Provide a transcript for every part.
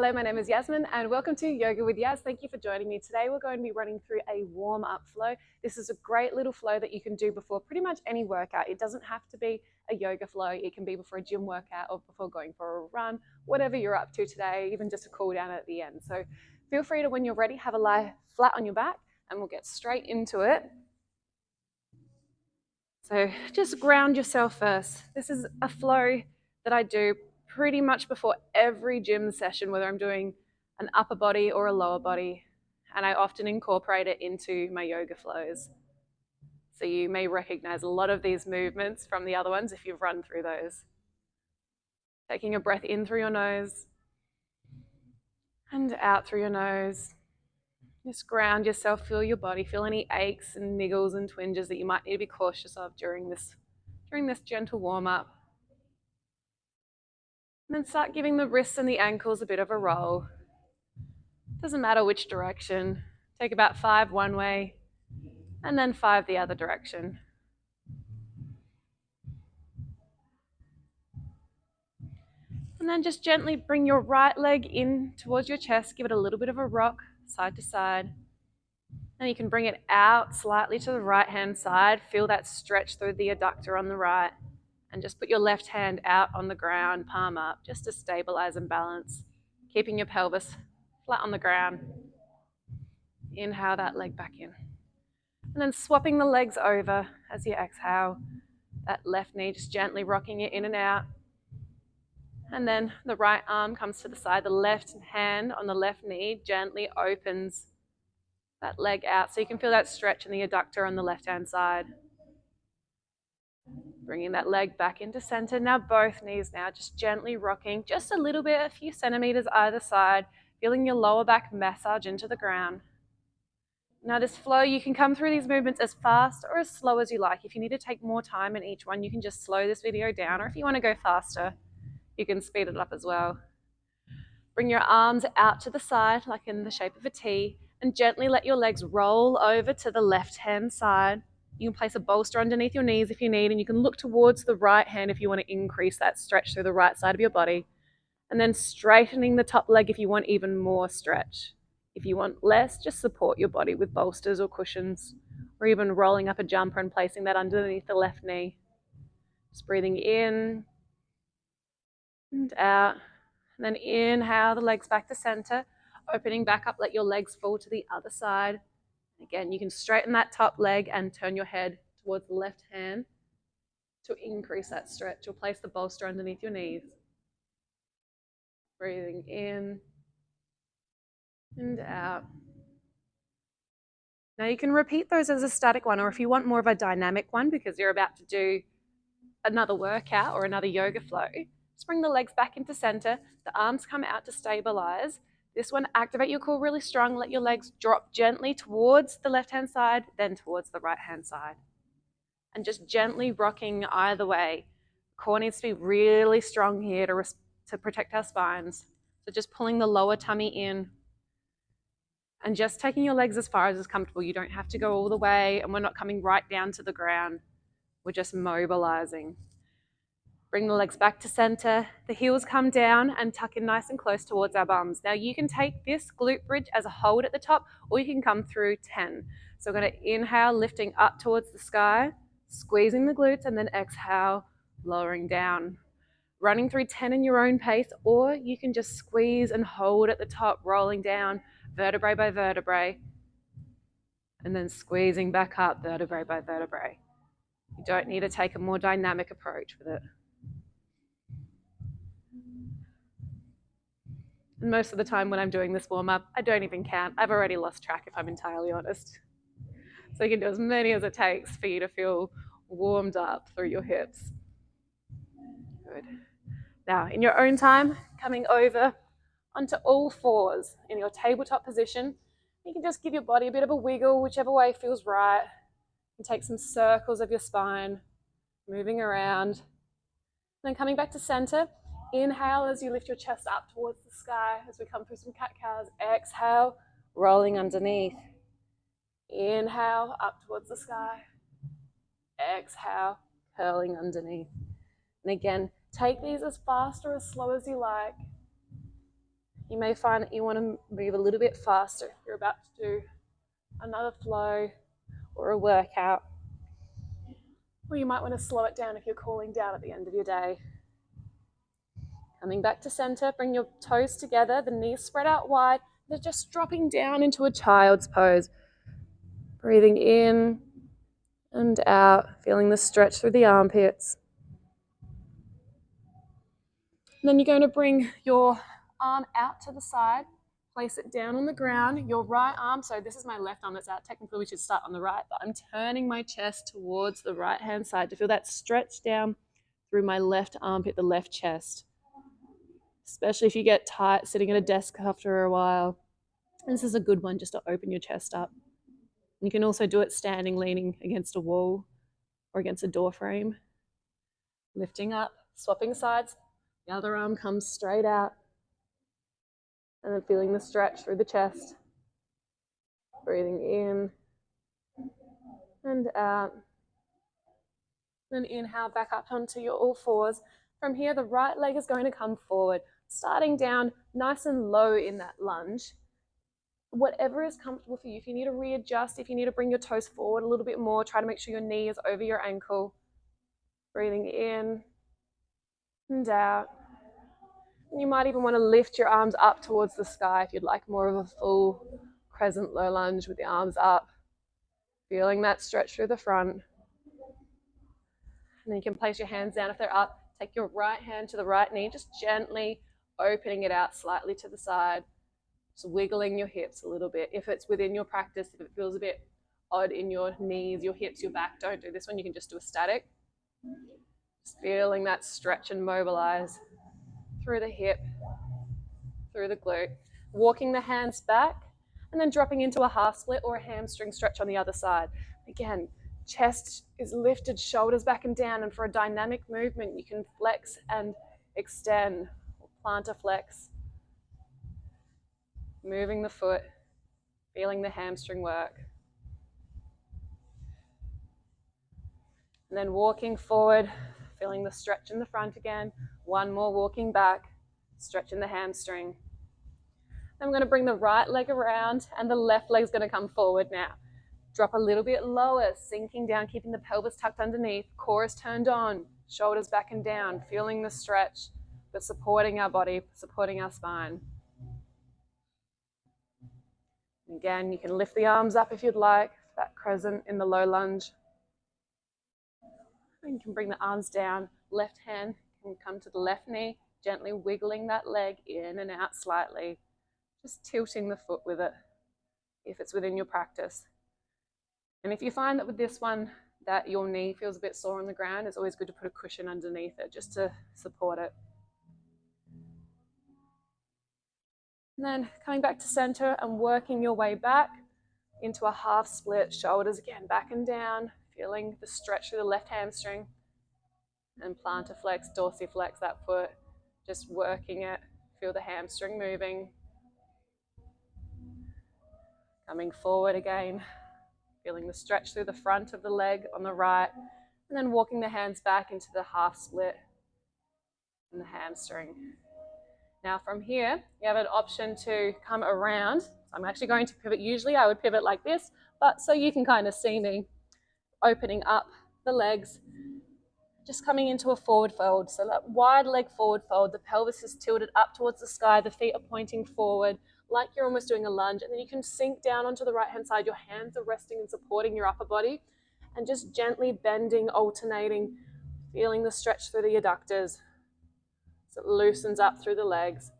Hello, my name is Yasmin and welcome to Yoga with Yas. Thank you for joining me. Today we're going to be running through a warm-up flow. This is a great little flow that you can do before pretty much any workout. It doesn't have to be a yoga flow. It can be before a gym workout or before going for a run, whatever you're up to today, even just a cool down at the end. So feel free to, when you're ready, have a lie flat on your back and we'll get straight into it. So just ground yourself first. This is a flow that I do pretty much before every gym session, whether I'm doing an upper body or a lower body, and I often incorporate it into my yoga flows. So you may recognize a lot of these movements from the other ones if you've run through those. Taking a breath in through your nose and out through your nose. Just ground yourself, feel your body, feel any aches and niggles and twinges that you might need to be cautious of during this gentle warm-up. And then start giving the wrists and the ankles a bit of a roll. Doesn't matter which direction. Take about 5 one way and then 5 the other direction. And then just gently bring your right leg in towards your chest. Give it a little bit of a rock side to side. And you can bring it out slightly to the right-hand side. Feel that stretch through the adductor on the right. And just put your left hand out on the ground, palm up, just to stabilize and balance. Keeping your pelvis flat on the ground. Inhale that leg back in. And then swapping the legs over as you exhale. That left knee just gently rocking it in and out. And then the right arm comes to the side. The left hand on the left knee gently opens that leg out. So you can feel that stretch in the adductor on the left-hand side. Bringing that leg back into center. Now both knees now just gently rocking just a little bit, a few centimeters either side. Feeling your lower back massage into the ground. Now this flow, you can come through these movements as fast or as slow as you like. If you need to take more time in each one, you can just slow this video down, or if you want to go faster, you can speed it up as well. Bring your arms out to the side, like in the shape of a T, and gently let your legs roll over to the left-hand side. You can place a bolster underneath your knees if you need, and you can look towards the right hand if you want to increase that stretch through the right side of your body. And then straightening the top leg if you want even more stretch. If you want less, just support your body with bolsters or cushions, or even rolling up a jumper and placing that underneath the left knee. Just breathing in and out. And then inhale the legs back to center, opening back up, let your legs fall to the other side. Again, you can straighten that top leg and turn your head towards the left hand to increase that stretch, or place the bolster underneath your knees. Breathing in and out. Now you can repeat those as a static one, or if you want more of a dynamic one because you're about to do another workout or another yoga flow, just bring the legs back into center, the arms come out to stabilize. This one, activate your core really strong, let your legs drop gently towards the left-hand side, then towards the right-hand side. And just gently rocking either way. Core needs to be really strong here to protect our spines. So just pulling the lower tummy in and just taking your legs as far as is comfortable. You don't have to go all the way, and we're not coming right down to the ground. We're just mobilizing. Bring the legs back to center. The heels come down and tuck in nice and close towards our bums. Now you can take this glute bridge as a hold at the top, or you can come through 10. So we're going to inhale, lifting up towards the sky, squeezing the glutes, and then exhale, lowering down. Running through 10 in your own pace, or you can just squeeze and hold at the top, rolling down vertebrae by vertebrae, and then squeezing back up vertebrae by vertebrae. You don't need to take a more dynamic approach with it. And most of the time when I'm doing this warm-up, I don't even count. I've already lost track, if I'm entirely honest. So you can do as many as it takes for you to feel warmed up through your hips. Good. Now, in your own time, coming over onto all fours in your tabletop position, you can just give your body a bit of a wiggle, whichever way feels right, and take some circles of your spine, moving around. Then coming back to center, inhale as you lift your chest up towards the sky as we come through some cat-cows. Exhale, rolling underneath. Inhale, up towards the sky. Exhale, curling underneath. And again, take these as fast or as slow as you like. You may find that you want to move a little bit faster if you're about to do another flow or a workout. Or you might want to slow it down if you're cooling down at the end of your day. Coming back to center, bring your toes together, the knees spread out wide. They're just dropping down into a child's pose. Breathing in and out, feeling the stretch through the armpits. And then you're going to bring your arm out to the side, place it down on the ground, your right arm, so this is my left arm that's out. Technically we should start on the right, but I'm turning my chest towards the right hand side to feel that stretch down through my left armpit, the left chest. Especially if you get tight sitting at a desk after a while. And this is a good one just to open your chest up. You can also do it standing, leaning against a wall or against a door frame. Lifting up, swapping sides. The other arm comes straight out. And then feeling the stretch through the chest. Breathing in and out. Then inhale back up onto your all fours. From here, the right leg is going to come forward, starting down nice and low in that lunge. Whatever is comfortable for you. If you need to readjust, if you need to bring your toes forward a little bit more, try to make sure your knee is over your ankle. Breathing in and out. And you might even want to lift your arms up towards the sky if you'd like more of a full crescent low lunge with the arms up. Feeling that stretch through the front. And then you can place your hands down if they're up. Take your right hand to the right knee, just gently opening it out slightly to the side. Just wiggling your hips a little bit. If it's within your practice, if it feels a bit odd in your knees, your hips, your back, don't do this one. You can just do a static. Just feeling that stretch and mobilize through the hip, through the glute. Walking the hands back and then dropping into a half split or a hamstring stretch on the other side. Again, chest is lifted, shoulders back and down, and for a dynamic movement, you can flex and extend, or plantar flex. Moving the foot, feeling the hamstring work. And then walking forward, feeling the stretch in the front again. One more walking back, stretching the hamstring. Then I'm going to bring the right leg around and the left leg's going to come forward now. Drop a little bit lower, sinking down, keeping the pelvis tucked underneath. Core is turned on, shoulders back and down, feeling the stretch, but supporting our body, supporting our spine. Again, you can lift the arms up if you'd like, that crescent in the low lunge. And you can bring the arms down. Left hand can come to the left knee, gently wiggling that leg in and out slightly. Just tilting the foot with it if it's within your practice. And if you find that with this one that your knee feels a bit sore on the ground, it's always good to put a cushion underneath it just to support it. And then coming back to center and working your way back into a half split, shoulders again back and down, feeling the stretch through the left hamstring. And plantar flex, dorsiflex that foot, just working it, feel the hamstring moving. Coming forward again, feeling the stretch through the front of the leg on the right, and then walking the hands back into the half split and the hamstring. Now from here, you have an option to come around. So I'm actually going to pivot. Usually I would pivot like this, but so you can kind of see me opening up the legs, just coming into a forward fold. So that wide leg forward fold, the pelvis is tilted up towards the sky, the feet are pointing forward, like you're almost doing a lunge, and then you can sink down onto the right hand side. Your hands are resting and supporting your upper body, and just gently bending, alternating, feeling the stretch through the adductors. So it loosens up through the legs.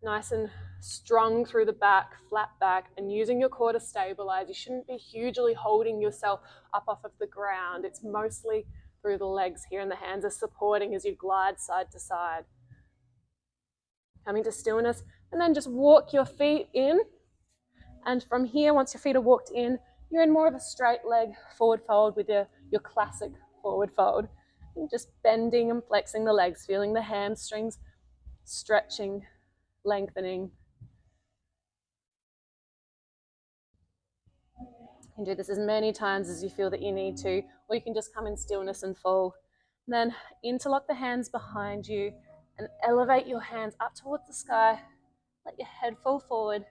Nice and strong through the back, flat back, and using your core to stabilize. You shouldn't be hugely holding yourself up off of the ground. It's mostly through the legs here, and the hands are supporting as you glide side to side. Coming to stillness, and then just walk your feet in. And from here, once your feet are walked in, you're in more of a straight leg forward fold with your classic forward fold. And just bending and flexing the legs, feeling the hamstrings stretching, lengthening. You can do this as many times as you feel that you need to, or you can just come in stillness and fall. And then interlock the hands behind you and elevate your hands up towards the sky, Let your head fall forward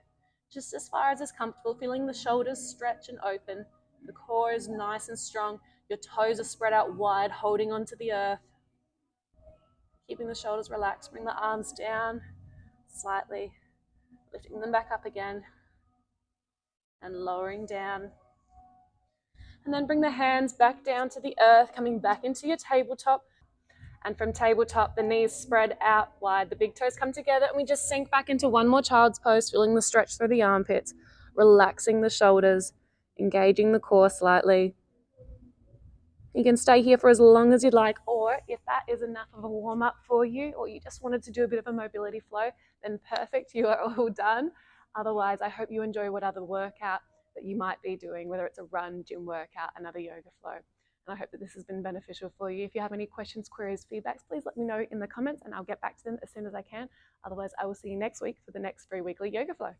just as far as is comfortable, feeling the shoulders stretch and open. The core is nice and strong. Your toes are spread out wide, holding onto the earth. Keeping the shoulders relaxed. Bring the arms down slightly, lifting them back up again and lowering down. And then bring the hands back down to the earth, coming back into your tabletop. And from tabletop, the knees spread out wide, the big toes come together, and we just sink back into one more child's pose, feeling the stretch through the armpits, relaxing the shoulders, engaging the core slightly. You can stay here for as long as you'd like, or if that is enough of a warm-up for you, or you just wanted to do a bit of a mobility flow, then perfect, you are all done. Otherwise, I hope you enjoy what other workout that you might be doing, whether it's a run, gym workout, another yoga flow. And I hope that this has been beneficial for you. If you have any questions, queries, feedbacks, please let me know in the comments and I'll get back to them as soon as I can. Otherwise, I will see you next week for the next free weekly yoga flow.